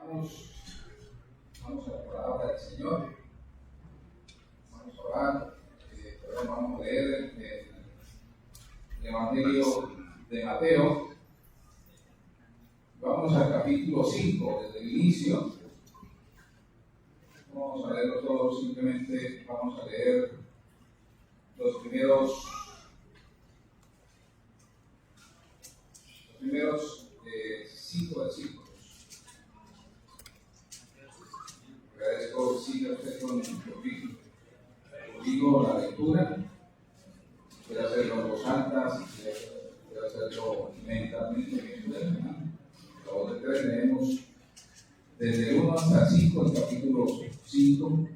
Vamos a la palabra del Señor. Vamos a orar. Vamos a leer el Evangelio de Mateo. Vamos al capítulo 5, desde el inicio. Vamos a leerlo todo, simplemente vamos a leer los primeros 5 versículos. Agradezco si siga usted conmigo la lectura. Quiero hacerlo en voz alta, quiero hacerlo mentalmente. La voz de 3 leemos desde el 1 hasta el 5, el capítulo 5,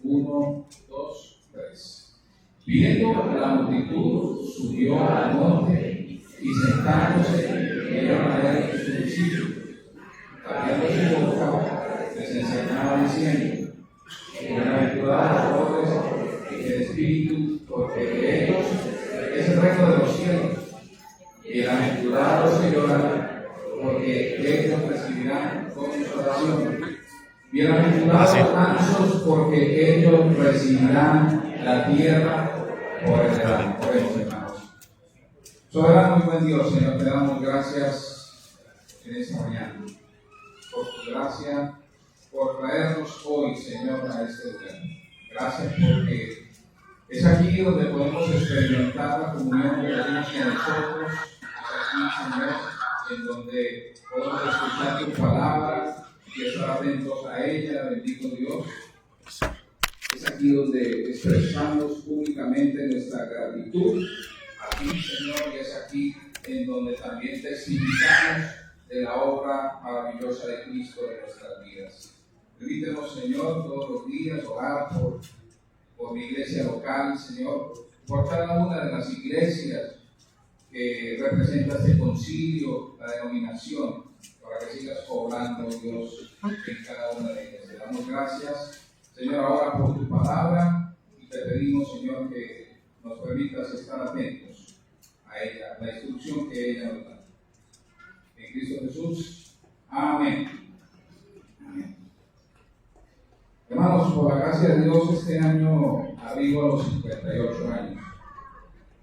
1, 2, 3. Viendo la multitud, subió al monte y sentándose, vieron a él sus discípulos. Abriendo su boca, les enseñaba diciendo: bienaventurados los pobres de espíritu, porque de ellos es el reino de los cielos. Bienaventurados los que lloran, porque ellos recibirán consolación. Bienaventurados los mansos, porque ellos recibirán la tierra por heredad. Oremos, hermanos. Soberano y buen Dios, Señor, te damos gracias en esta mañana por tu gracia, por traernos hoy, Señor, a este lugar. Gracias porque es aquí donde podemos experimentar la comunión que tenemos con nosotros. Es aquí, Señor, en donde podemos escuchar tu palabra y estar atentos a ella, bendito Dios. Es aquí donde expresamos públicamente nuestra gratitud a ti, Señor, y es aquí en donde también testificamos de la obra maravillosa de Cristo en nuestras vidas. Permítenos, Señor, todos los días orar por mi iglesia local, Señor, por cada una de las iglesias que representa este concilio, la denominación, para que sigas obrando, Dios, en cada una de ellas. Te damos gracias, Señor, ahora por tu palabra, y te pedimos, Señor, que nos permitas estar atentos a ella, a la instrucción que ella nos da. En Cristo Jesús. Amén. Amén. Hermanos, por la gracia de Dios, este año arribo a los 58 años.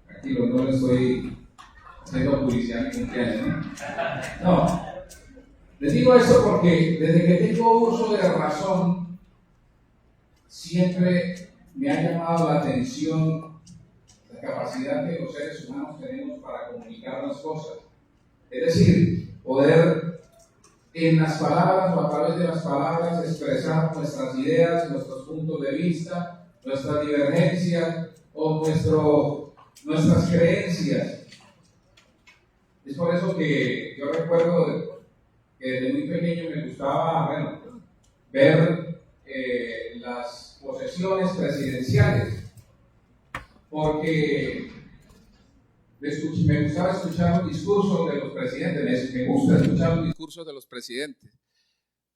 Aquí no le estoy haciendo publicidad mi cumpleaños, ¿no? Les digo esto porque desde que tengo uso de razón, siempre me ha llamado la atención la capacidad que los seres humanos tenemos para comunicar las cosas. Es decir, poder en las palabras o a través de las palabras expresar nuestras ideas, nuestros puntos de vista, nuestras divergencias o nuestras creencias. Es por eso que yo recuerdo que desde muy pequeño me gustaba ver las posesiones presidenciales, porque me gustaba escuchar los discursos de los presidentes, me gusta escuchar los discursos de los presidentes,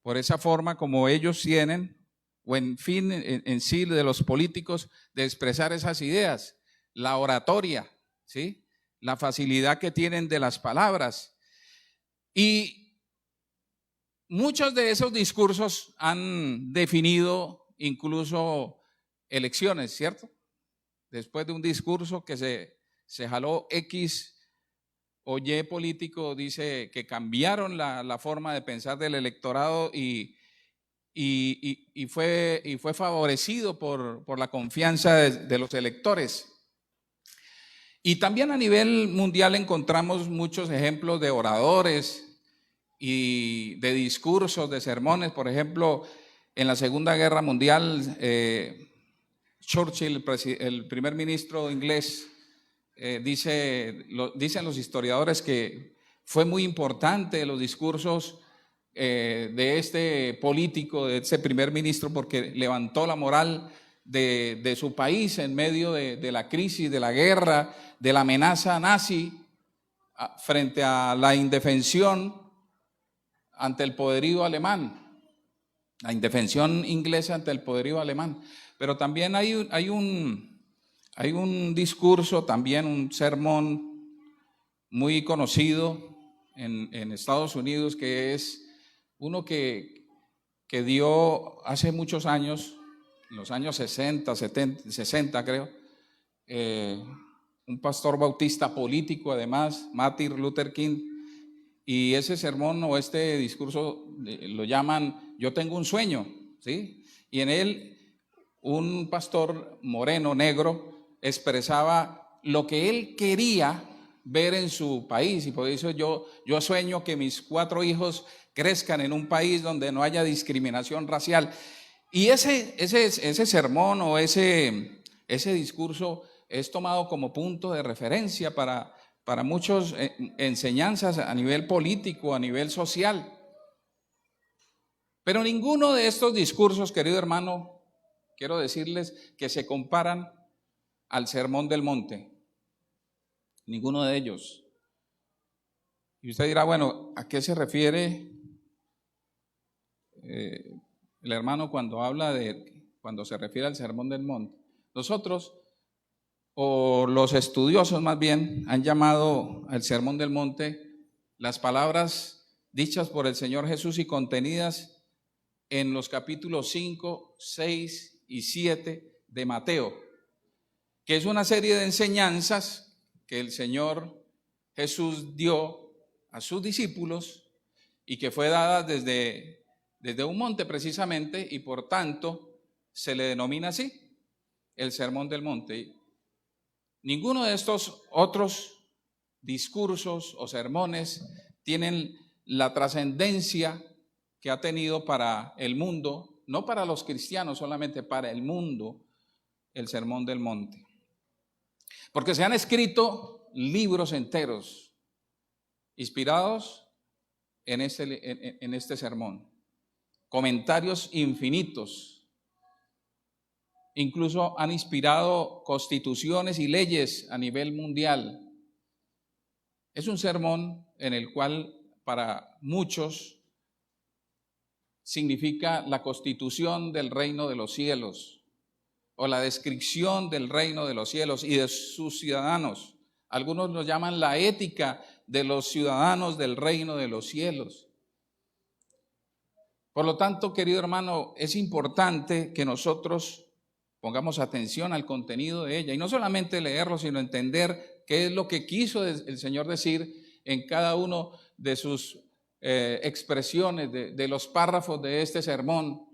por esa forma como ellos tienen, o en fin, en sí de los políticos, de expresar esas ideas, la oratoria, ¿sí? La facilidad que tienen de las palabras. Y muchos de esos discursos han definido incluso elecciones, ¿cierto? Después de un discurso que se jaló X o Y político, dice que cambiaron la forma de pensar del electorado y fue favorecido por la confianza de los electores. Y también a nivel mundial encontramos muchos ejemplos de oradores y de discursos, de sermones. Por ejemplo, en la Segunda Guerra Mundial, Churchill, el primer ministro inglés, dicen los historiadores que fue muy importante los discursos de este político, de este primer ministro, porque levantó la moral de su país en medio de la crisis, de la guerra, de la amenaza nazi, frente a la indefensión ante el poderío alemán, la indefensión inglesa ante el poderío alemán. Pero también hay un discurso, también un sermón muy conocido en Estados Unidos, que es uno que que dio hace muchos años, en los años 60, 70, 60 creo, un pastor bautista político además, Martin Luther King, y ese sermón o este discurso lo llaman Yo tengo un sueño, ¿sí? Y en él un pastor moreno, negro, expresaba lo que él quería ver en su país, y por eso yo sueño que mis 4 hijos crezcan en un país donde no haya discriminación racial. Y ese sermón o ese discurso es tomado como punto de referencia para muchas enseñanzas a nivel político, a nivel social. Pero ninguno de estos discursos, querido hermano, quiero decirles que se comparan al Sermón del Monte. Ninguno de ellos. Y usted dirá, bueno, ¿a qué se refiere el hermano cuando se refiere al Sermón del Monte? Nosotros, o los estudiosos más bien, han llamado al Sermón del Monte las palabras dichas por el Señor Jesús y contenidas en los capítulos 5, 6 y 7 de Mateo, que es una serie de enseñanzas que el Señor Jesús dio a sus discípulos y que fue dada desde un monte precisamente, y por tanto se le denomina así, el Sermón del Monte. Ninguno de estos otros discursos o sermones tienen la trascendencia que ha tenido para el mundo, no para los cristianos solamente, para el mundo, el Sermón del Monte. Porque se han escrito libros enteros inspirados en este sermón, comentarios infinitos, incluso han inspirado constituciones y leyes a nivel mundial. Es un sermón en el cual para muchos significa la constitución del reino de los cielos o la descripción del reino de los cielos y de sus ciudadanos. Algunos lo llaman la ética de los ciudadanos del reino de los cielos. Por lo tanto, querido hermano, es importante que nosotros pongamos atención al contenido de ella y no solamente leerlo, sino entender qué es lo que quiso el Señor decir en cada uno de sus expresiones, de los párrafos de este sermón,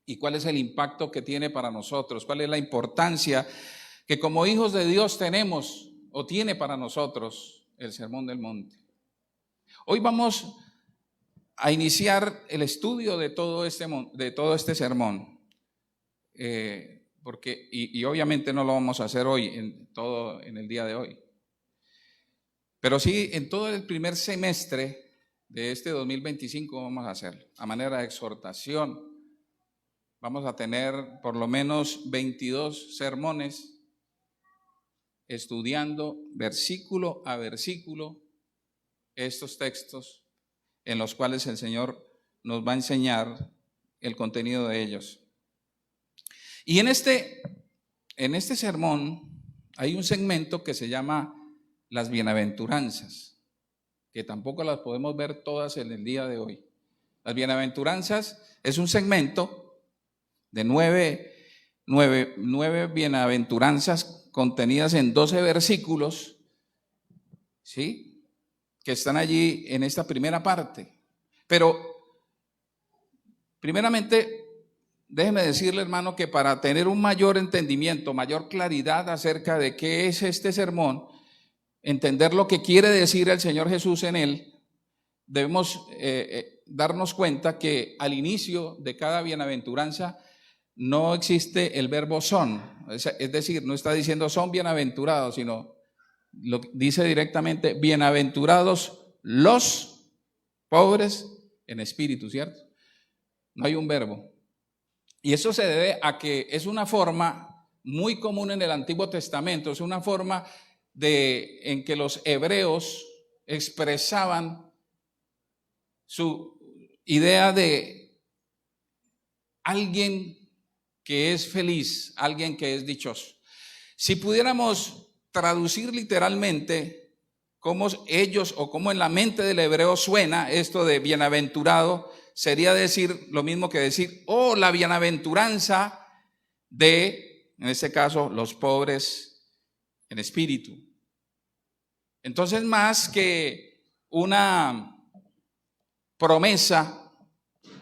y cuál es el impacto que tiene para nosotros, cuál es la importancia que como hijos de Dios tenemos o tiene para nosotros el Sermón del Monte. Hoy vamos a iniciar el estudio de todo este sermón, porque obviamente no lo vamos a hacer hoy en el día de hoy, pero sí en todo el primer semestre de este 2025 vamos a hacerlo a manera de exhortación. Vamos a tener por lo menos 22 sermones estudiando versículo a versículo estos textos en los cuales el Señor nos va a enseñar el contenido de ellos. Y en este sermón hay un segmento que se llama las bienaventuranzas, que tampoco las podemos ver todas en el día de hoy. Las bienaventuranzas es un segmento de nueve bienaventuranzas contenidas en 12 versículos, ¿sí?, que están allí en esta primera parte. Pero primeramente, déjeme decirle, hermano, que para tener un mayor entendimiento, mayor claridad acerca de qué es este sermón, entender lo que quiere decir el Señor Jesús en él, debemos darnos cuenta que al inicio de cada bienaventuranza no existe el verbo son, es decir, no está diciendo son bienaventurados, sino lo dice directamente bienaventurados los pobres en espíritu, ¿cierto? No hay un verbo. Y eso se debe a que es una forma muy común en el Antiguo Testamento, es una forma en que los hebreos expresaban su idea de alguien que es feliz, alguien que es dichoso. Si pudiéramos traducir literalmente cómo ellos o cómo en la mente del hebreo suena esto de bienaventurado, sería decir lo mismo que decir, oh, la bienaventuranza de, en este caso, los pobres en espíritu. Entonces, más que una promesa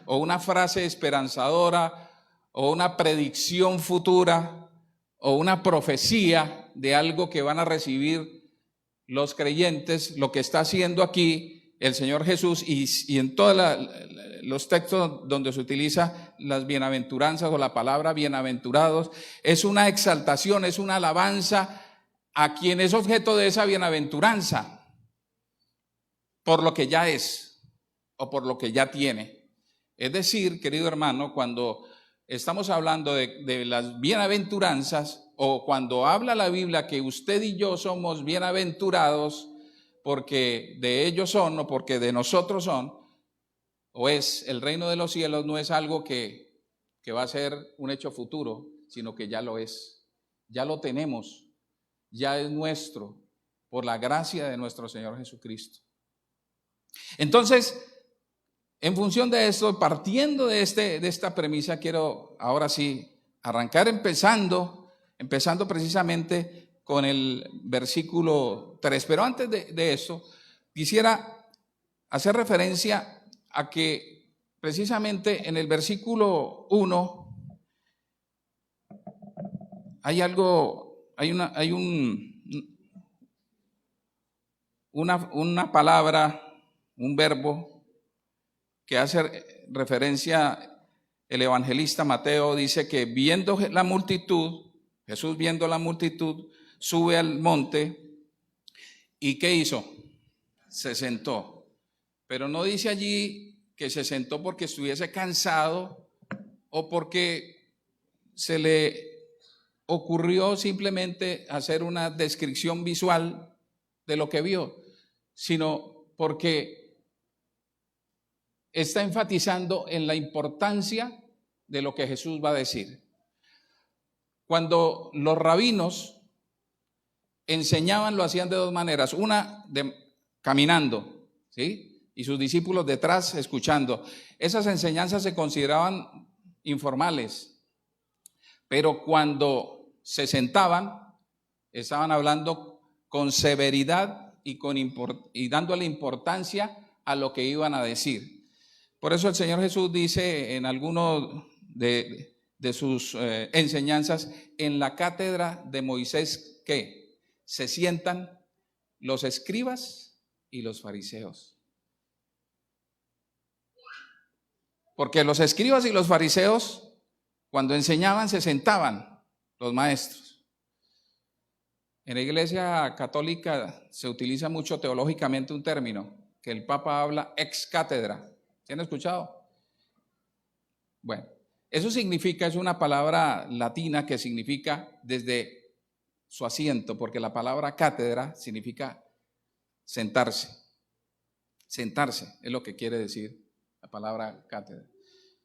o una frase esperanzadora o una predicción futura o una profecía de algo que van a recibir los creyentes, lo que está haciendo aquí el Señor Jesús y en todos los textos donde se utiliza las bienaventuranzas o la palabra bienaventurados, es una exaltación, es una alabanza a quien es objeto de esa bienaventuranza, por lo que ya es o por lo que ya tiene. Es decir, querido hermano, cuando estamos hablando de las bienaventuranzas o cuando habla la Biblia que usted y yo somos bienaventurados porque de ellos son o porque de nosotros son, o es el reino de los cielos, no es algo que va a ser un hecho futuro, sino que ya lo es, ya lo tenemos, ya es nuestro por la gracia de nuestro Señor Jesucristo. Entonces, en función de esto, partiendo de esta premisa, quiero ahora sí arrancar empezando precisamente con el versículo 3. Pero antes de eso, quisiera hacer referencia a que precisamente en el versículo 1 hay una palabra, un verbo que hace referencia el evangelista Mateo. Dice que viendo la multitud, Jesús viendo la multitud, sube al monte y ¿qué hizo? Se sentó. Pero no dice allí que se sentó porque estuviese cansado o porque se le ocurrió simplemente hacer una descripción visual de lo que vio, sino porque está enfatizando en la importancia de lo que Jesús va a decir. Cuando los rabinos enseñaban, lo hacían de dos maneras. Una, caminando, ¿sí? Y sus discípulos detrás escuchando. Esas enseñanzas se consideraban informales, pero cuando se sentaban, estaban hablando con severidad y dándole importancia a lo que iban a decir. Por eso el Señor Jesús dice en algunos de sus enseñanzas, en la cátedra de Moisés, ¿qué? Se sientan los escribas y los fariseos. Porque los escribas y los fariseos, cuando enseñaban, se sentaban los maestros. En la Iglesia Católica se utiliza mucho teológicamente un término, que el Papa habla ex cátedra. ¿Se han escuchado? Bueno, eso significa, es una palabra latina que significa desde su asiento, porque la palabra cátedra significa sentarse. Sentarse es lo que quiere decir la palabra cátedra.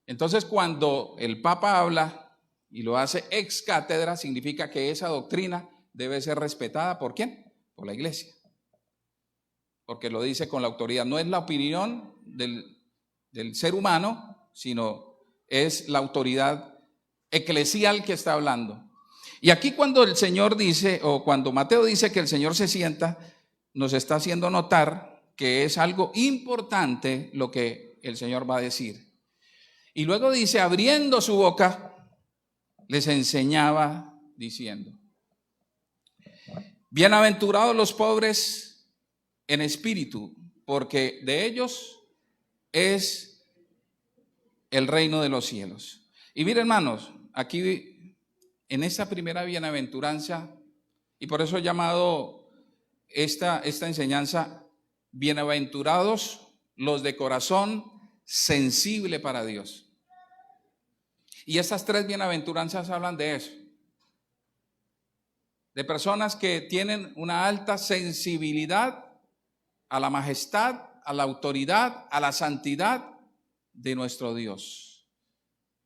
Entonces, cuando el Papa habla y lo hace ex cátedra, significa que esa doctrina debe ser respetada. ¿Por quién? Por la Iglesia. Porque lo dice con la autoridad. No es la opinión del ser humano, sino es la autoridad eclesial que está hablando. Y aquí cuando el Señor dice, o cuando Mateo dice que el Señor se sienta, nos está haciendo notar que es algo importante lo que el Señor va a decir. Y luego dice, abriendo su boca, les enseñaba diciendo, bienaventurados los pobres en espíritu, porque de ellos es el reino de los cielos. Y miren, hermanos, aquí en esta primera bienaventuranza, y por eso he llamado esta enseñanza, bienaventurados los de corazón sensible para Dios. Y estas tres bienaventuranzas hablan de eso, de personas que tienen una alta sensibilidad a la majestad, a la autoridad, a la santidad de nuestro Dios.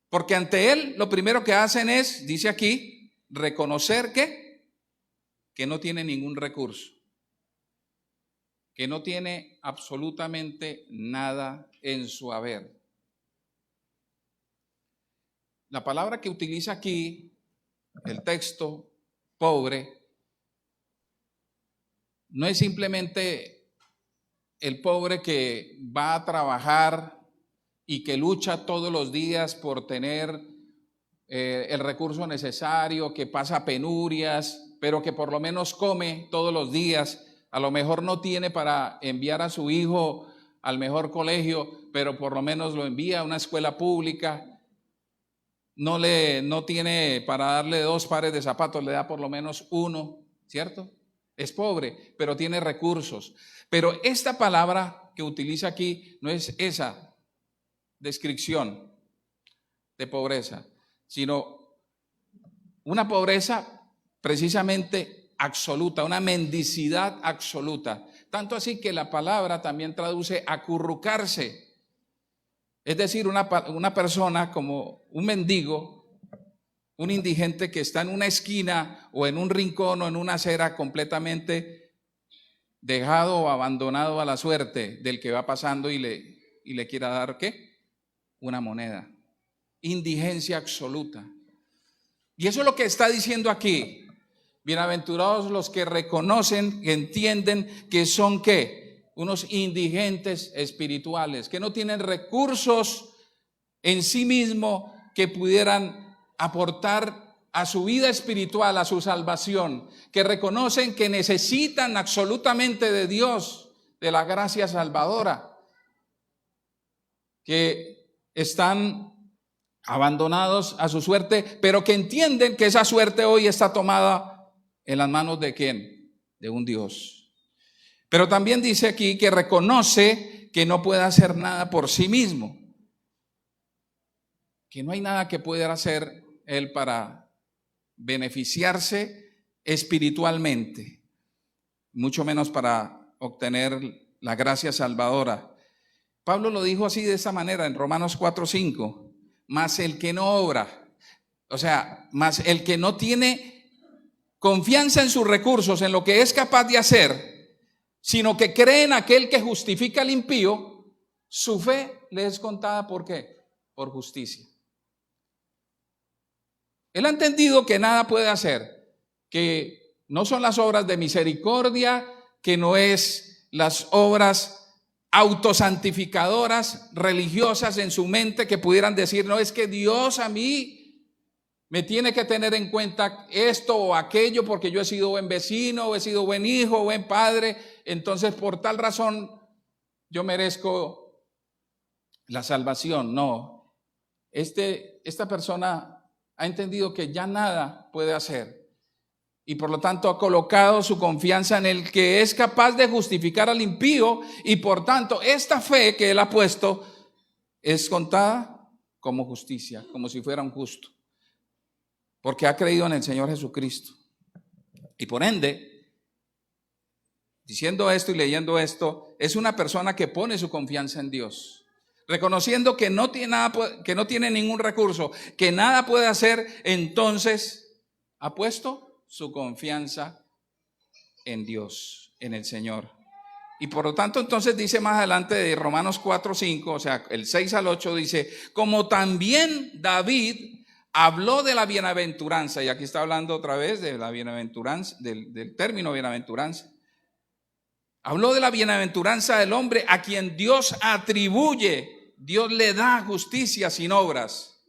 Porque ante Él lo primero que hacen es, dice aquí, reconocer que no tiene ningún recurso, que no tiene absolutamente nada en su haber. la palabra que utiliza aquí, el texto, pobre, no es simplemente el pobre que va a trabajar y que lucha todos los días por tener el recurso necesario, que pasa penurias, pero que por lo menos come todos los días. A lo mejor no tiene para enviar a su hijo al mejor colegio, pero por lo menos lo envía a una escuela pública. No tiene para darle 2 pares de zapatos, le da por lo menos uno, ¿cierto? Es pobre, pero tiene recursos. Pero esta palabra que utiliza aquí no es esa descripción de pobreza, sino una pobreza precisamente absoluta, una mendicidad absoluta. Tanto así que la palabra también traduce acurrucarse. Es decir, una persona como un mendigo, un indigente que está en una esquina o en un rincón o en una acera completamente dejado o abandonado a la suerte del que va pasando y le quiera dar ¿qué? Una moneda. Indigencia absoluta. Y eso es lo que está diciendo aquí. Bienaventurados los que reconocen, que entienden que son ¿qué? Unos indigentes espirituales, que no tienen recursos en sí mismo que pudieran aportar a su vida espiritual, a su salvación, que reconocen que necesitan absolutamente de Dios, de la gracia salvadora, que están abandonados a su suerte, pero que entienden que esa suerte hoy está tomada en las manos de ¿quién? De un Dios. Pero también dice aquí que reconoce que no puede hacer nada por sí mismo, que no hay nada que pueda hacer él para beneficiarse espiritualmente, mucho menos para obtener la gracia salvadora. Pablo lo dijo así de esa manera en Romanos 4:5, mas el que no obra, o sea, mas el que no tiene confianza en sus recursos, en lo que es capaz de hacer, sino que cree en aquel que justifica al impío, su fe le es contada ¿por qué? Por justicia. Él ha entendido que nada puede hacer, que no son las obras de misericordia, que no es las obras autosantificadoras, religiosas en su mente que pudieran decir, no, es que Dios a mí me tiene que tener en cuenta esto o aquello porque yo he sido buen vecino, o he sido buen hijo, buen padre, entonces por tal razón yo merezco la salvación. No, esta persona ha entendido que ya nada puede hacer y por lo tanto ha colocado su confianza en el que es capaz de justificar al impío y por tanto esta fe que él ha puesto es contada como justicia, como si fuera un justo, porque ha creído en el Señor Jesucristo. Y por ende, diciendo esto y leyendo esto, es una persona que pone su confianza en Dios, reconociendo que no tiene nada, que no tiene ningún recurso, que nada puede hacer, entonces ha puesto su confianza en Dios, en el Señor. Y por lo tanto, entonces dice más adelante de Romanos 4:5, o sea, el 6 al 8 dice, como también David habló de la bienaventuranza, y aquí está hablando otra vez de la bienaventuranza, del término bienaventuranza. Habló de la bienaventuranza del hombre a quien Dios atribuye, Dios le da justicia sin obras,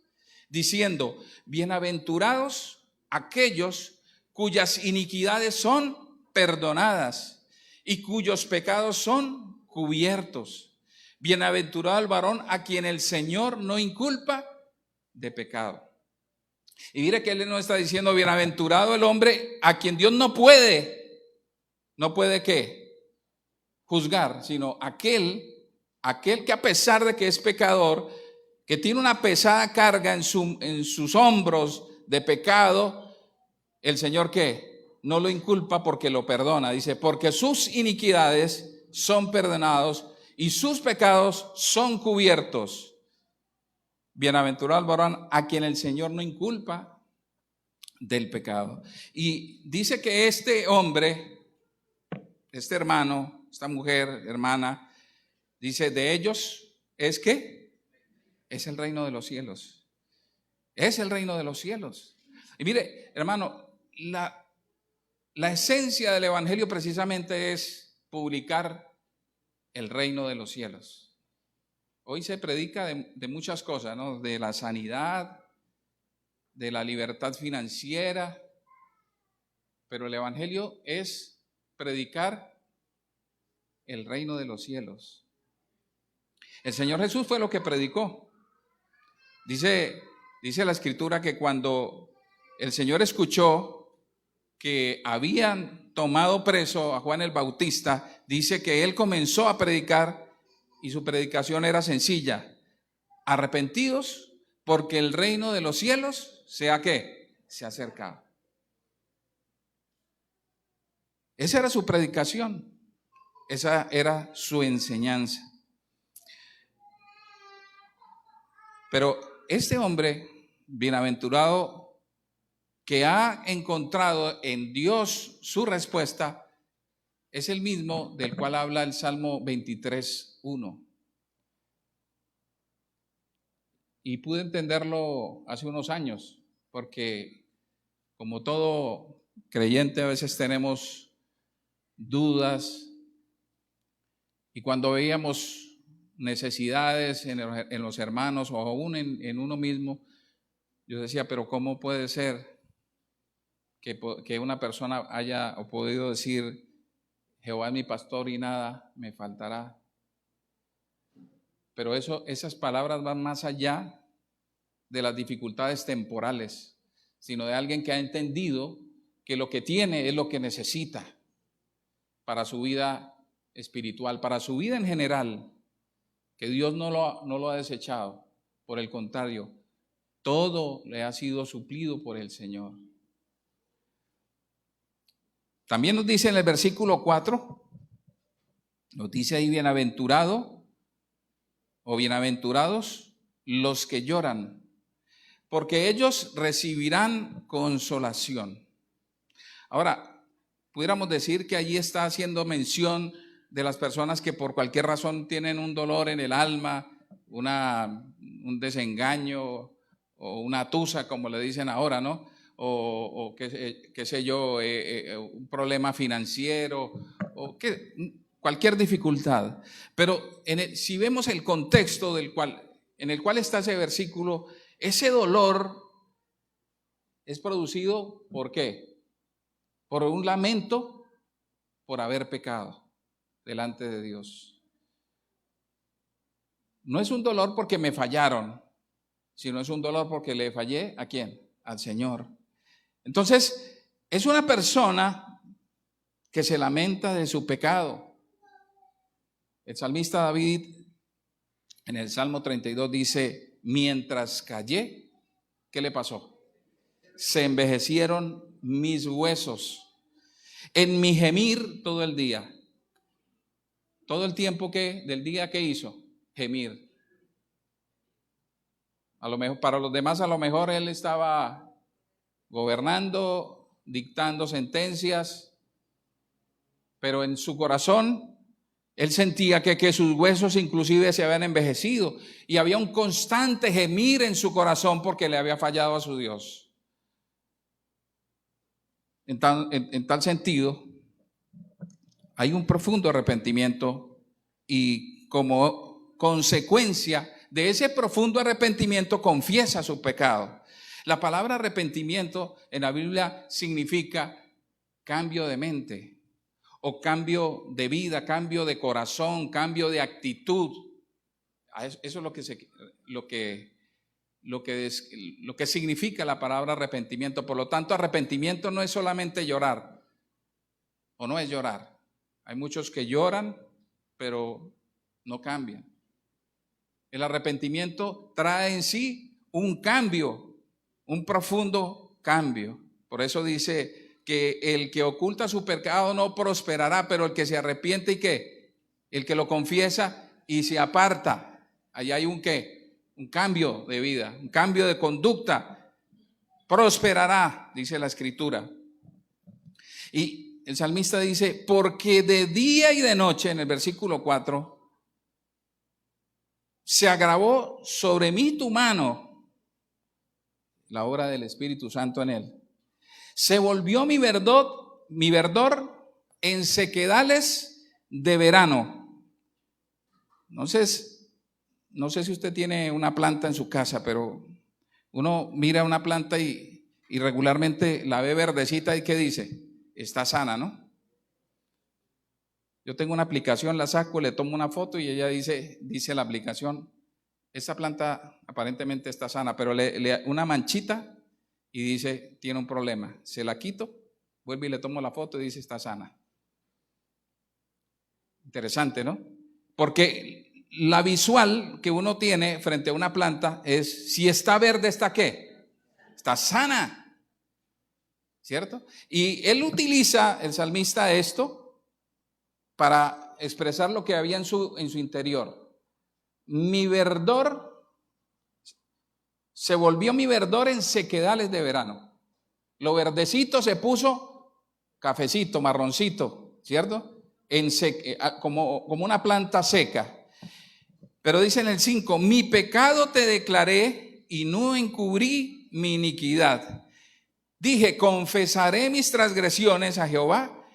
diciendo, bienaventurados aquellos cuyas iniquidades son perdonadas y cuyos pecados son cubiertos. Bienaventurado el varón a quien el Señor no inculpa de pecado. Y mire que él no está diciendo bienaventurado el hombre a quien Dios no puede ¿qué? Juzgar, sino aquel que a pesar de que es pecador, que tiene una pesada carga en sus hombros de pecado, el Señor ¿qué? No lo inculpa porque lo perdona. Dice, porque sus iniquidades son perdonados y sus pecados son cubiertos. Bienaventurado el varón a quien el Señor no inculpa del pecado. Y dice que este hombre, este hermano, esta mujer, hermana, dice, de ellos es que es el reino de los cielos. Es el reino de los cielos. Y mire, hermano, la esencia del evangelio precisamente es publicar el reino de los cielos. Hoy se predica de muchas cosas, ¿no? De la sanidad, de la libertad financiera, pero el evangelio es predicar el reino de los cielos. El Señor Jesús fue lo que predicó. Dice la Escritura que cuando el Señor escuchó que habían tomado preso a Juan el Bautista, dice que Él comenzó a predicar y su predicación era sencilla: arrepentidos porque el reino de los cielos sea ¿qué? Se ha acercado. Esa era su predicación, esa era su enseñanza. Pero este hombre bienaventurado que ha encontrado en Dios su respuesta es el mismo del cual habla el Salmo 23:1. Y pude entenderlo hace unos años, porque como todo creyente a veces tenemos dudas, y cuando veíamos necesidades en los hermanos o aún en uno mismo, yo decía, pero ¿cómo puede ser que una persona haya podido decir, Jehová es mi pastor y nada me faltará? Pero esas palabras van más allá de las dificultades temporales, sino de alguien que ha entendido que lo que tiene es lo que necesita para su vida espiritual, para su vida en general, que Dios no lo ha desechado. Por el contrario, todo le ha sido suplido por el Señor. También nos dice en el versículo 4, nos dice ahí, bienaventurado o bienaventurados los que lloran, porque ellos recibirán consolación. Ahora, pudiéramos decir que allí está haciendo mención de las personas que por cualquier razón tienen un dolor en el alma, un desengaño o una tusa, como le dicen ahora, ¿no? O qué sé yo, un problema financiero, o cualquier dificultad. Pero si vemos el contexto en el cual está ese versículo, ese dolor es producido ¿por qué? Por un lamento por haber pecado delante de Dios. No es un dolor porque me fallaron, sino es un dolor porque le fallé ¿a quién? Al Señor. Entonces, es una persona que se lamenta de su pecado. El salmista David en el Salmo 32 dice, mientras callé, ¿qué le pasó? Se envejecieron mis huesos en mi gemir todo el día. Todo el tiempo del día que hizo, gemir. A lo mejor, para los demás a lo mejor él estaba gobernando, dictando sentencias, pero en su corazón él sentía que sus huesos inclusive se habían envejecido y había un constante gemir en su corazón porque le había fallado a su Dios. En tal sentido, hay un profundo arrepentimiento y como consecuencia de ese profundo arrepentimiento confiesa su pecado. La palabra arrepentimiento en la Biblia significa cambio de mente o cambio de vida, cambio de corazón, cambio de actitud. Eso es lo que significa la palabra arrepentimiento. Por lo tanto, arrepentimiento no es solamente llorar, o no es llorar. Hay muchos que lloran, pero no cambian. El arrepentimiento trae en sí un cambio, un profundo cambio. Por eso dice que el que oculta su pecado no prosperará, pero el que se arrepiente y ¿qué? El que lo confiesa y se aparta. Allí hay un ¿qué? Un cambio de vida, un cambio de conducta. Prosperará, dice la Escritura. Y el salmista dice, porque de día y de noche, en el versículo 4, se agravó sobre mí tu mano. la obra del Espíritu Santo en él. Se volvió mi verdor en sequedales de verano. No sé si usted tiene una planta en su casa, pero uno mira una planta y regularmente la ve verdecita y ¿qué dice? Está sana, ¿no? Yo tengo una aplicación, la saco, le tomo una foto y ella dice la aplicación, esta planta aparentemente está sana, pero una manchita y dice, tiene un problema. Se la quito, vuelvo y le tomo la foto y dice, está sana. Interesante, ¿no? Porque la visual que uno tiene frente a una planta es, si está verde, ¿está qué? Está sana, ¿cierto? Y él utiliza, el salmista, esto para expresar lo que había en su interior. Mi verdor se volvió mi verdor en sequedales de verano. Lo verdecito se puso cafecito, marroncito, ¿cierto? Como una planta seca. Pero dice en el 5, mi pecado te declaré y no encubrí mi iniquidad. Dije, confesaré mis transgresiones a Jehová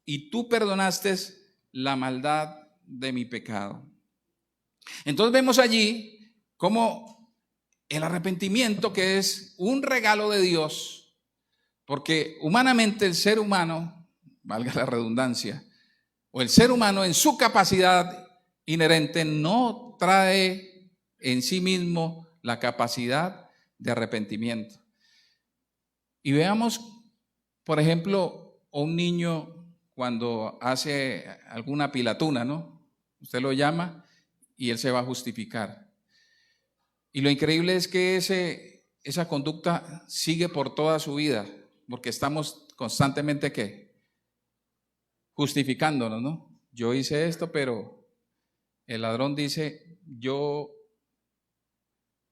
y tú perdonaste la maldad de mi pecado. Entonces vemos allí cómo el arrepentimiento, que es un regalo de Dios, porque humanamente el ser humano, valga la redundancia, o el ser humano en su capacidad inherente no trae en sí mismo la capacidad de arrepentimiento. Y veamos, por ejemplo, a un niño cuando hace alguna pilatuna, ¿no? Usted lo llama y él se va a justificar. Y lo increíble es que esa conducta sigue por toda su vida, porque estamos constantemente, ¿qué? Justificándonos, ¿no? Yo hice esto, pero el ladrón dice, yo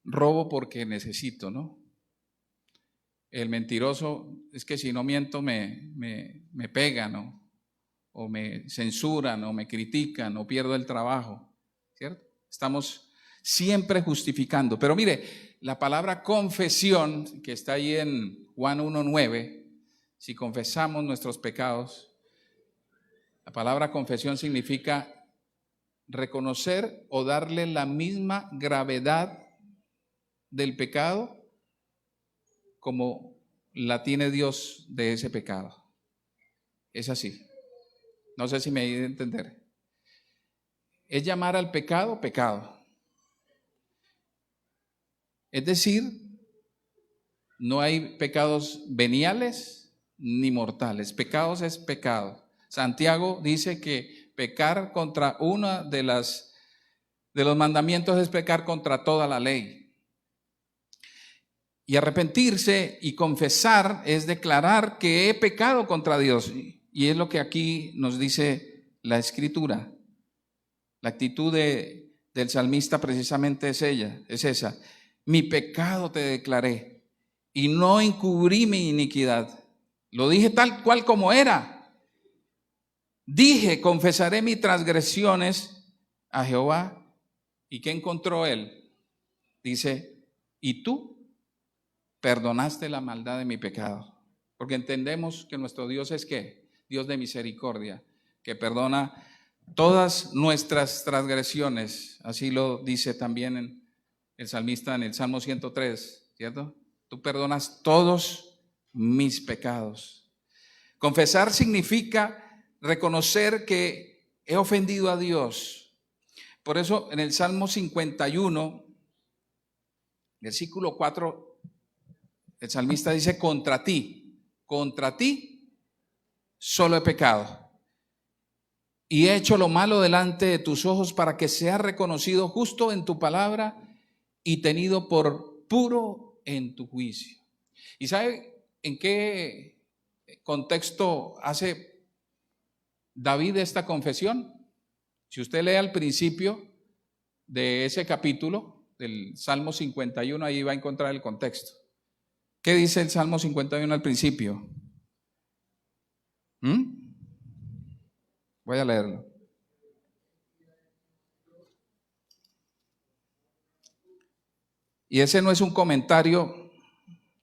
robo porque necesito, ¿no? El mentiroso es que si no miento me pegan, ¿no? O me censuran, o me critican, o pierdo el trabajo, ¿cierto? Estamos siempre justificando. Pero mire, la palabra confesión, que está ahí en Juan 1:9, si confesamos nuestros pecados, la palabra confesión significa reconocer o darle la misma gravedad del pecado como la tiene Dios de ese pecado. Es así. No sé si me di a entender. Es llamar al pecado, pecado. Es decir, no hay pecados veniales ni mortales. Pecados es pecado. Santiago dice que pecar contra uno de los mandamientos es pecar contra toda la ley. Y arrepentirse y confesar es declarar que he pecado contra Dios. Y es lo que aquí nos dice la Escritura. La actitud del salmista precisamente es esa. Mi pecado te declaré y no encubrí mi iniquidad. Lo dije tal cual como era. Dije, confesaré mis transgresiones a Jehová. ¿Y qué encontró él? Dice, y tú perdonaste la maldad de mi pecado. Porque entendemos que nuestro Dios es ¿qué? Dios de misericordia, que perdona todas nuestras transgresiones. Así lo dice también el salmista en el Salmo 103, ¿cierto? Tú perdonas todos mis pecados. Confesar significa reconocer que he ofendido a Dios. Por eso en el Salmo 51, versículo 4, el salmista dice, contra ti solo he pecado y he hecho lo malo delante de tus ojos para que sea reconocido justo en tu palabra y tenido por puro en tu juicio. ¿Y sabe en qué contexto hace David esta confesión? Si usted lee al principio de ese capítulo del Salmo 51, ahí va a encontrar el contexto. ¿Qué dice el Salmo 51 al principio? Voy a leerlo. Y ese no es un comentario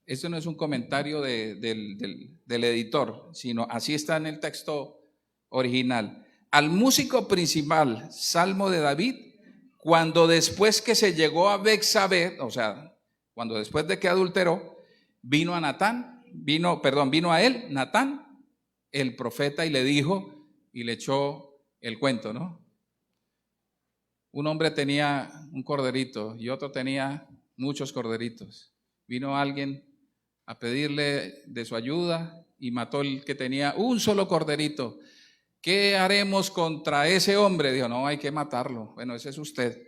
esto no es un comentario del editor, sino así está en el texto original. Al músico principal, Salmo de David, cuando después que se llegó a Betsabé, o sea, cuando después de que adulteró, vino a él, Natán, el profeta, y le dijo, y le echó el cuento, ¿no? Un hombre tenía un corderito y otro tenía muchos corderitos. Vino alguien a pedirle de su ayuda y mató el que tenía un solo corderito. ¿Qué haremos contra ese hombre? Dijo, no, hay que matarlo. Bueno, ese es usted,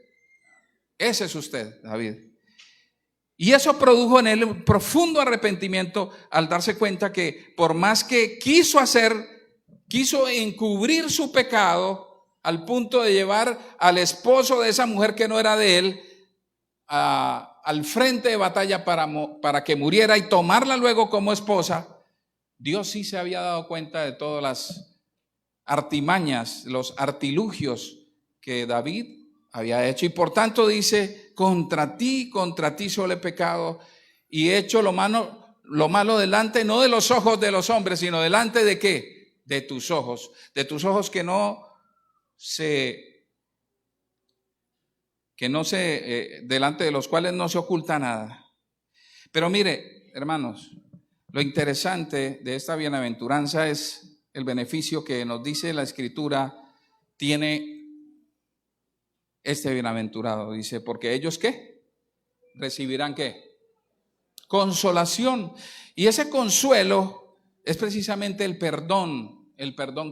David. Y eso produjo en él un profundo arrepentimiento al darse cuenta que por más que quiso encubrir su pecado al punto de llevar al esposo de esa mujer que no era de él al frente de batalla para que muriera y tomarla luego como esposa, Dios sí se había dado cuenta de todas las artimañas, los artilugios que David había hecho, y por tanto dice, contra ti solo he pecado y he hecho lo malo delante no de los ojos de los hombres, sino delante de ¿qué? De tus ojos que no se delante de los cuales no se oculta nada. Pero mire, hermanos, lo interesante de esta bienaventuranza es el beneficio que nos dice la Escritura tiene este bienaventurado. Dice, porque ellos ¿qué? Recibirán ¿qué? Consolación. Y ese consuelo es precisamente el perdón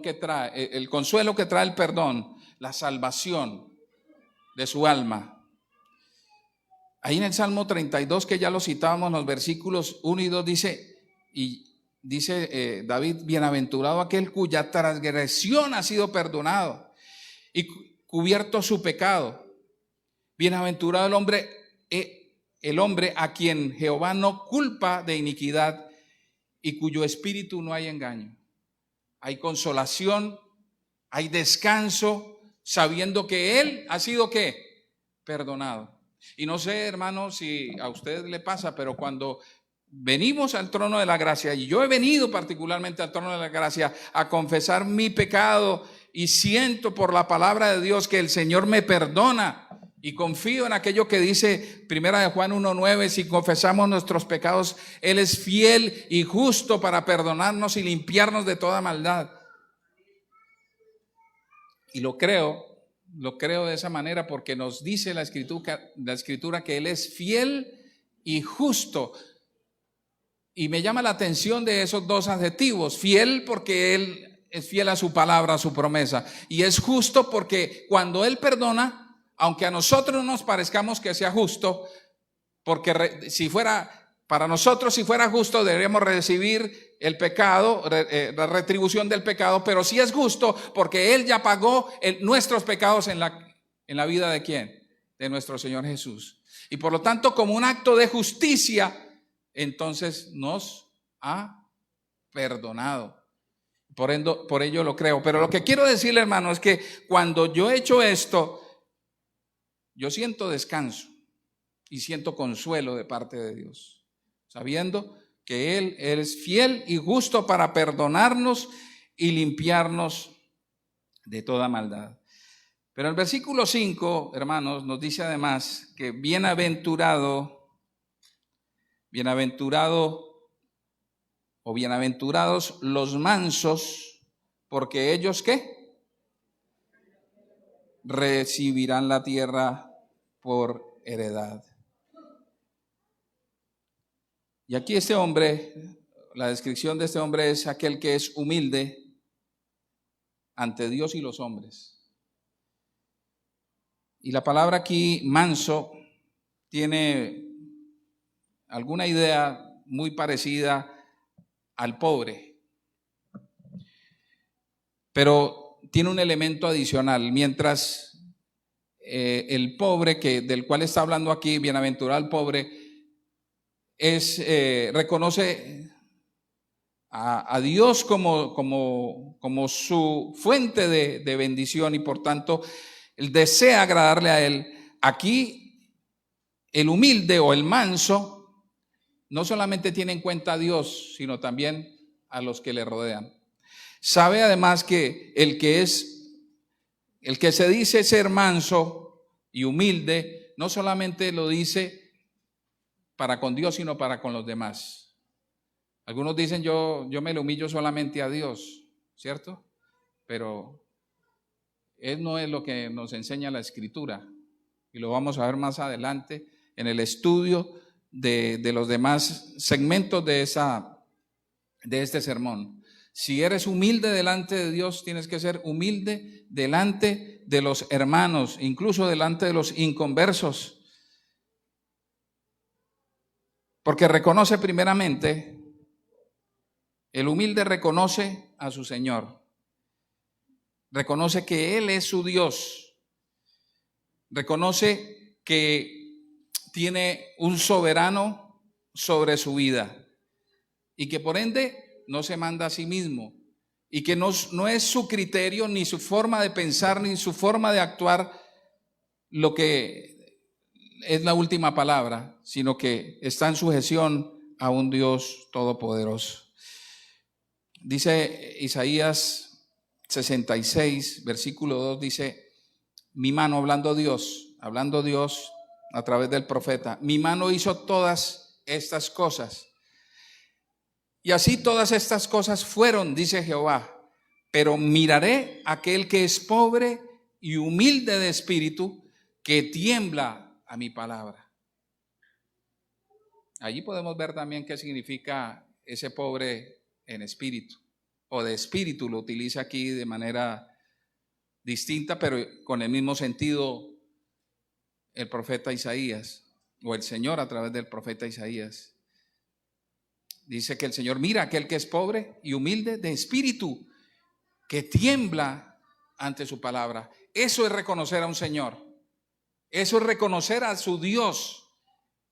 que trae, el consuelo que trae el perdón, la salvación de su alma. Ahí en el Salmo 32, que ya lo citábamos, los versículos 1 y 2, dice David, bienaventurado aquel cuya transgresión ha sido perdonado y cubierto su pecado. Bienaventurado el hombre a quien Jehová no culpa de iniquidad y cuyo espíritu no hay engaño. Hay consolación, hay descanso, sabiendo que él ha sido ¿qué? Perdonado. Y no sé, hermano, si a usted le pasa, pero cuando venimos al trono de la gracia, y yo he venido particularmente al trono de la gracia a confesar mi pecado, y siento por la palabra de Dios que el Señor me perdona, y confío en aquello que dice Primera de Juan 1:9, si confesamos nuestros pecados, Él es fiel y justo para perdonarnos y limpiarnos de toda maldad. Y lo creo de esa manera porque nos dice la escritura que Él es fiel y justo. Y me llama la atención de esos dos adjetivos: fiel porque Él es fiel a su palabra, a su promesa, y es justo porque cuando Él perdona, aunque a nosotros no nos parezcamos que sea justo, porque si fuera justo deberíamos recibir el pecado, la retribución del pecado, pero sí es justo porque Él ya pagó nuestros pecados en la vida de ¿quién? De nuestro Señor Jesús. Y por lo tanto, como un acto de justicia, entonces nos ha perdonado. Por ello lo creo. Pero lo que quiero decirle, hermano, es que cuando yo he hecho esto, yo siento descanso y siento consuelo de parte de Dios, sabiendo que Él es fiel y justo para perdonarnos y limpiarnos de toda maldad. Pero el versículo 5, hermanos, nos dice además que bienaventurados los mansos, porque ellos ¿qué? Recibirán la tierra por heredad. Y aquí este hombre, la descripción de este hombre es aquel que es humilde ante Dios y los hombres. Y la palabra aquí, manso, tiene alguna idea muy parecida al pobre, pero tiene un elemento adicional. Mientras el pobre del cual está hablando aquí, bienaventurado el pobre, reconoce a Dios como su fuente de bendición, y por tanto él desea agradarle a Él. Aquí el humilde o el manso no solamente tiene en cuenta a Dios, sino también a los que le rodean. Sabe además que el que se dice ser manso y humilde, no solamente lo dice para con Dios, sino para con los demás. Algunos dicen yo me lo humillo solamente a Dios, ¿cierto? Pero no es lo que nos enseña la Escritura, y lo vamos a ver más adelante en el estudio de los demás segmentos de este sermón. Si eres humilde delante de Dios, tienes que ser humilde delante de los hermanos, incluso delante de los inconversos. Porque reconoce primeramente, el humilde reconoce a su Señor. Reconoce que Él es su Dios. Reconoce que tiene un soberano sobre su vida y que por ende no se manda a sí mismo, y que no es su criterio, ni su forma de pensar, ni su forma de actuar lo que es la última palabra, sino que está en sujeción a un Dios todopoderoso. Dice Isaías 66, versículo 2, dice: mi mano, hablando Dios a través del profeta, mi mano hizo todas estas cosas. Y así todas estas cosas fueron, dice Jehová, pero miraré a aquel que es pobre y humilde de espíritu, que tiembla a mi palabra. Allí podemos ver también qué significa ese pobre en espíritu, o de espíritu, lo utiliza aquí de manera distinta, pero con el mismo sentido el profeta Isaías, o el Señor a través del profeta Isaías. Dice que el Señor mira a aquel que es pobre y humilde de espíritu, que tiembla ante su palabra. Eso es reconocer a un Señor. Eso es reconocer a su Dios.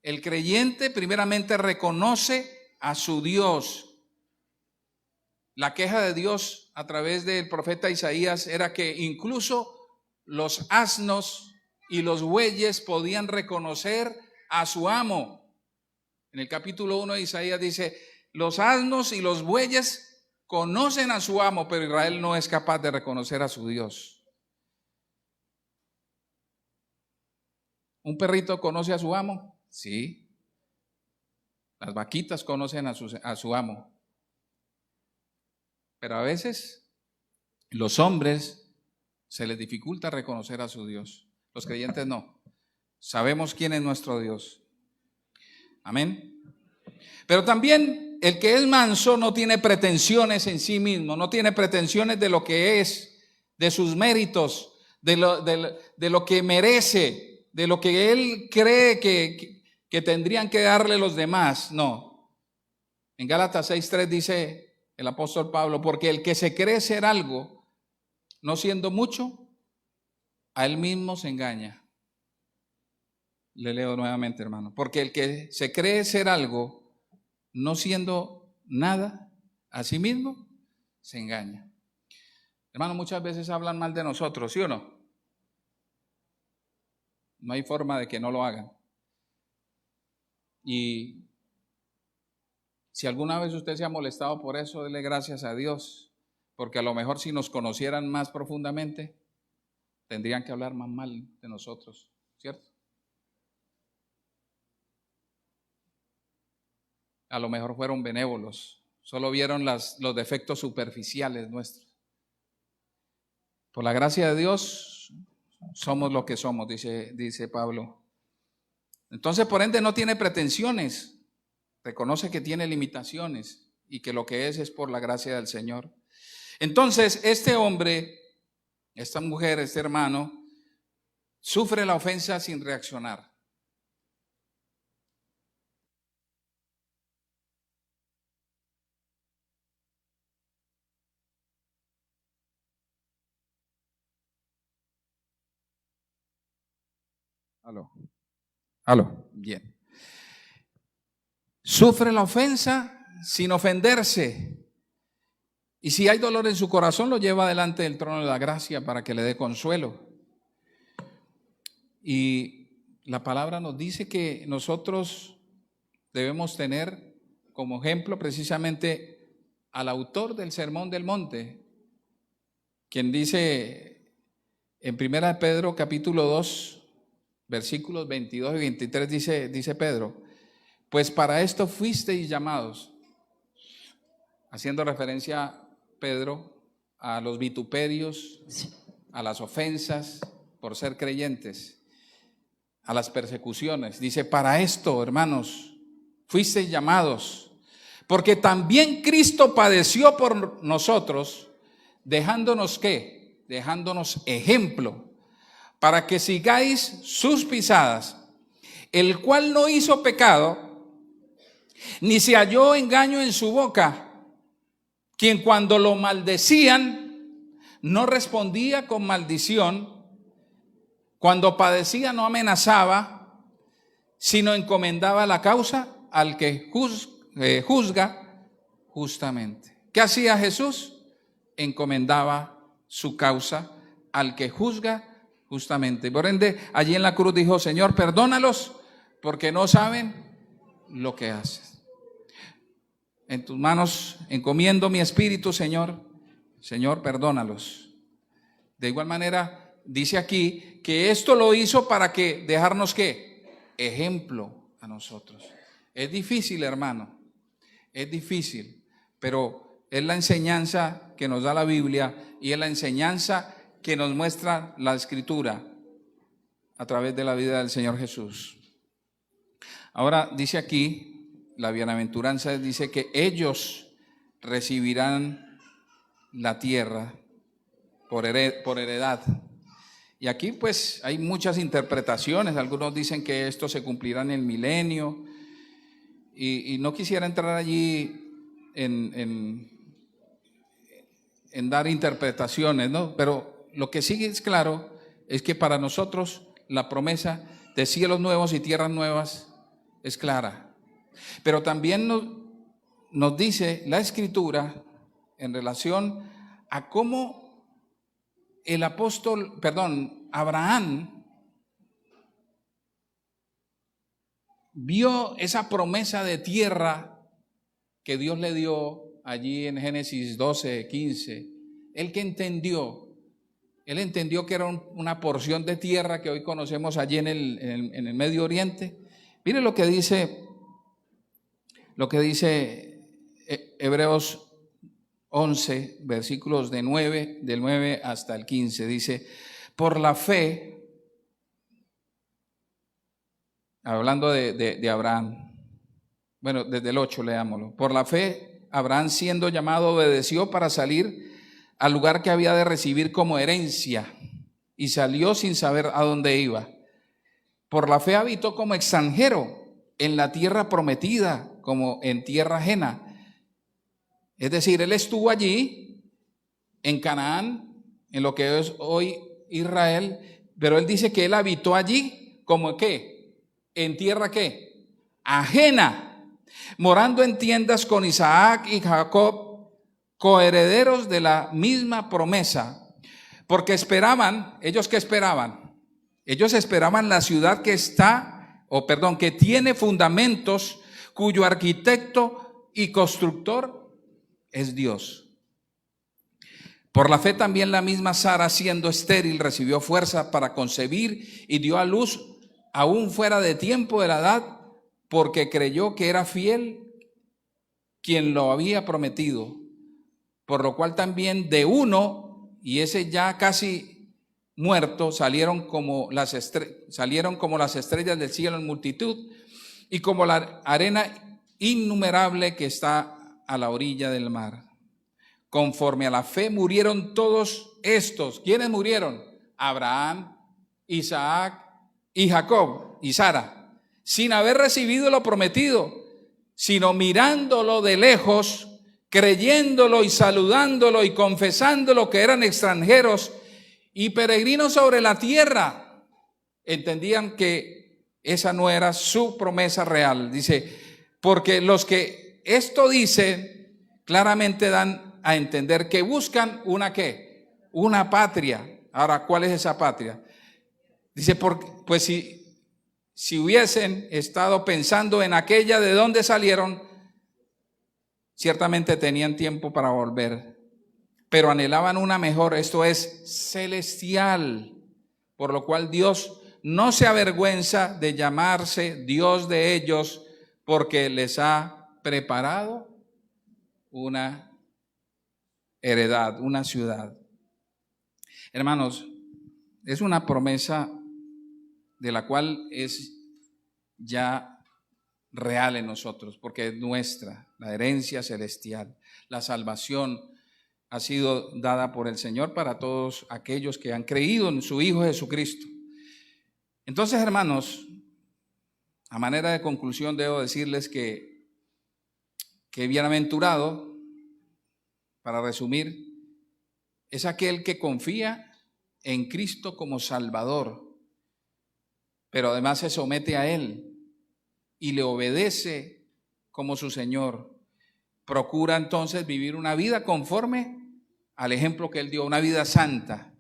El creyente primeramente reconoce a su Dios. La queja de Dios a través del profeta Isaías era que incluso los asnos y los bueyes podían reconocer a su amo. En el capítulo 1 de Isaías dice: los asnos y los bueyes conocen a su amo, pero Israel no es capaz de reconocer a su Dios. ¿Un perrito conoce a su amo? Sí. Las vaquitas conocen a su amo. Pero a veces los hombres se les dificulta reconocer a su Dios. Los creyentes no. Sabemos quién es nuestro Dios. Amén. Pero también el que es manso no tiene pretensiones en sí mismo, no tiene pretensiones de lo que es, de sus méritos, de lo que merece, de lo que él cree que tendrían que darle los demás. No. En Gálatas 6:3 dice el apóstol Pablo: porque el que se cree ser algo, no siendo mucho, a él mismo se engaña. Le leo nuevamente, hermano. Porque el que se cree ser algo, no siendo nada, a sí mismo se engaña. Hermano, muchas veces hablan mal de nosotros, ¿sí o no? No hay forma de que no lo hagan. Y si alguna vez usted se ha molestado por eso, dele gracias a Dios, porque a lo mejor si nos conocieran más profundamente, tendrían que hablar más mal de nosotros, ¿cierto? A lo mejor fueron benévolos, solo vieron los defectos superficiales nuestros. Por la gracia de Dios somos lo que somos, dice Pablo. Entonces, por ende, no tiene pretensiones, reconoce que tiene limitaciones y que lo que es por la gracia del Señor. Entonces, este hombre, esta mujer, este hermano, sufre la ofensa sin reaccionar. Aló. Bien. Sufre la ofensa sin ofenderse. Y si hay dolor en su corazón, lo lleva delante del trono de la gracia para que le dé consuelo. Y la palabra nos dice que nosotros debemos tener como ejemplo precisamente al autor del Sermón del Monte, quien dice en 1 Pedro capítulo 2, versículos 22 y 23, dice Pedro: pues para esto fuisteis llamados, haciendo referencia Pedro a los vituperios, a las ofensas por ser creyentes, a las persecuciones. Dice: para esto, hermanos, fuisteis llamados, porque también Cristo padeció por nosotros, dejándonos ¿qué? Dejándonos ejemplo, para que sigáis sus pisadas, el cual no hizo pecado, ni se halló engaño en su boca, quien cuando lo maldecían no respondía con maldición, cuando padecía no amenazaba, sino encomendaba la causa al que juzga justamente. ¿Qué hacía Jesús? Encomendaba su causa al que juzga justamente. Por ende, allí en la cruz dijo: Señor, perdónalos, porque no saben lo que hacen. En tus manos encomiendo mi espíritu, Señor. Señor, perdónalos. De igual manera, dice aquí que esto lo hizo para que dejarnos ¿qué? Ejemplo a nosotros. Es difícil, hermano, es difícil, pero es la enseñanza que nos da la Biblia y es la enseñanza que nos muestra la Escritura a través de la vida del Señor Jesús. Ahora dice aquí, la bienaventuranza dice que ellos recibirán la tierra por heredad. Y aquí pues hay muchas interpretaciones. Algunos dicen que esto se cumplirá en el milenio, y no quisiera entrar allí en dar interpretaciones, ¿no? Pero lo que sí es claro es que para nosotros la promesa de cielos nuevos y tierras nuevas es clara. Pero también nos dice la Escritura en relación a cómo Abraham vio esa promesa de tierra que Dios le dio allí en Génesis 12, 15. Él entendió que era una porción de tierra que hoy conocemos allí en el Medio Oriente. Mire lo que dice Hebreos 11, versículos del 9 hasta el 15. Dice: por la fe, hablando de Abraham, bueno, desde el 8 leámoslo. Por la fe, Abraham, siendo llamado, obedeció para salir al lugar que había de recibir como herencia, y salió sin saber a dónde iba. Por la fe habitó como extranjero en la tierra prometida, como en tierra ajena. Es decir, él estuvo allí en Canaán, en lo que es hoy Israel, pero él dice que él habitó allí como ¿qué? En tierra ¿qué? Ajena, morando en tiendas con Isaac y Jacob, coherederos de la misma promesa, porque esperaban. ¿Ellos qué esperaban? Ellos esperaban la ciudad que tiene fundamentos, cuyo arquitecto y constructor es Dios. Por la fe también la misma Sara, siendo estéril, recibió fuerza para concebir y dio a luz aún fuera de tiempo de la edad, porque creyó que era fiel quien lo había prometido. Por lo cual también de uno, y ese ya casi muerto, salieron como las estrellas del cielo en multitud, y como la arena innumerable que está a la orilla del mar. Conforme a la fe murieron todos estos. ¿Quiénes murieron? Abraham, Isaac y Jacob y Sara, sin haber recibido lo prometido, sino mirándolo de lejos, creyéndolo y saludándolo y confesándolo que eran extranjeros y peregrinos sobre la tierra. Entendían que esa no era su promesa real. Dice, porque los que esto dicen claramente dan a entender que buscan una ¿qué? Una patria. Ahora, ¿cuál es esa patria? Dice, pues si hubiesen estado pensando en aquella de donde salieron, ciertamente tenían tiempo para volver, pero anhelaban una mejor, esto es celestial, por lo cual Dios no se avergüenza de llamarse Dios de ellos, porque les ha preparado una heredad, una ciudad. Hermanos, es una promesa de la cual es ya real en nosotros, porque es nuestra, la herencia celestial. La salvación ha sido dada por el Señor para todos aquellos que han creído en su Hijo Jesucristo. Entonces, hermanos, a manera de conclusión debo decirles que bienaventurado, para resumir, es aquel que confía en Cristo como Salvador, pero además se somete a Él y le obedece como su Señor. Procura entonces vivir una vida conforme al ejemplo que Él dio, una vida santa.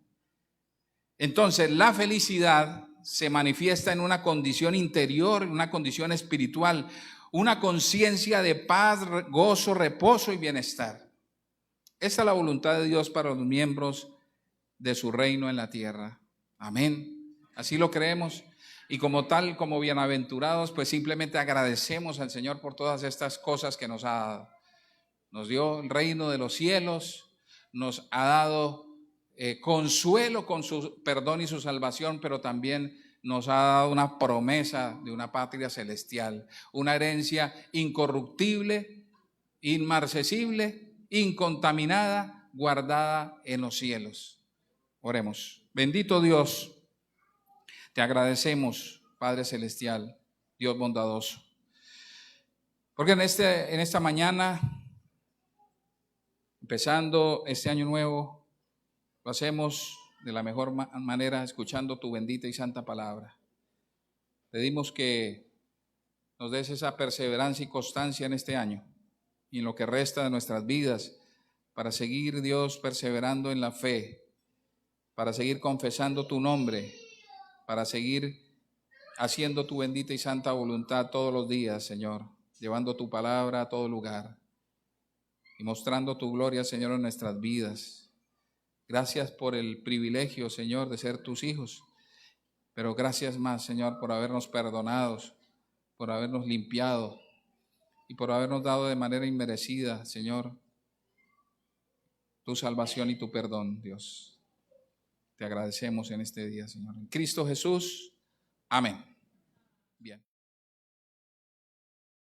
Entonces la felicidad se manifiesta en una condición interior, una condición espiritual, una conciencia de paz, gozo, reposo y bienestar. Esa es la voluntad de Dios para los miembros de su reino en la tierra. Amén. Así lo creemos. Y como tal, como bienaventurados, pues simplemente agradecemos al Señor por todas estas cosas que nos ha dado. Nos dio el reino de los cielos, nos ha dado consuelo con su perdón y su salvación, pero también nos ha dado una promesa de una patria celestial, una herencia incorruptible, inmarcesible, incontaminada, guardada en los cielos. Oremos. Bendito Dios, te agradecemos, Padre Celestial, Dios bondadoso, porque en esta mañana, empezando este año nuevo, lo hacemos de la mejor manera, escuchando tu bendita y santa palabra. Pedimos que nos des esa perseverancia y constancia en este año y en lo que resta de nuestras vidas, para seguir, Dios, perseverando en la fe, para seguir confesando tu nombre, para seguir haciendo tu bendita y santa voluntad todos los días, Señor, llevando tu palabra a todo lugar y mostrando tu gloria, Señor, en nuestras vidas. Gracias por el privilegio, Señor, de ser tus hijos, pero gracias más, Señor, por habernos perdonado, por habernos limpiado y por habernos dado de manera inmerecida, Señor, tu salvación y tu perdón, Dios. Te agradecemos en este día, Señor. En Cristo Jesús. Amén.